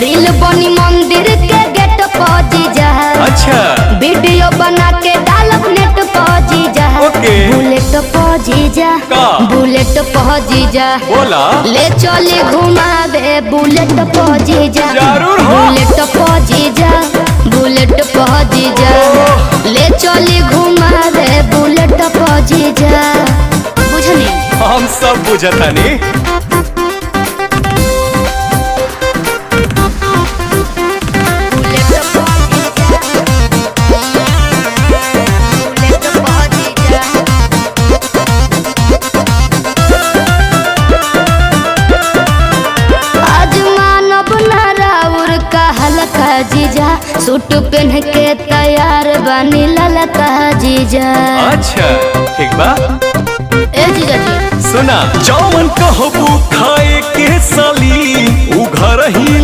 Reel बनी मंदिर के गेट पर जीजा। अच्छा वीडियो बना के डालब नेट पर जीजा। ओके। बुलेट पर जीजा का? बुलेट पर जीजा बोला ले चले घुमावे बुलेट पर जीजा। जरूर हो। बुलेट पर जीजा बुलेट पर जीजा ले चले घुमावे बुलेट पर जीजा। बुझनी हम सब बुझतानी। जीजा सूट पहन के तैयार बनी ललका जीजा। अच्छा ठीक बा। ए जीजा जी सुना जौन कहबू खाए के साली उ घर ही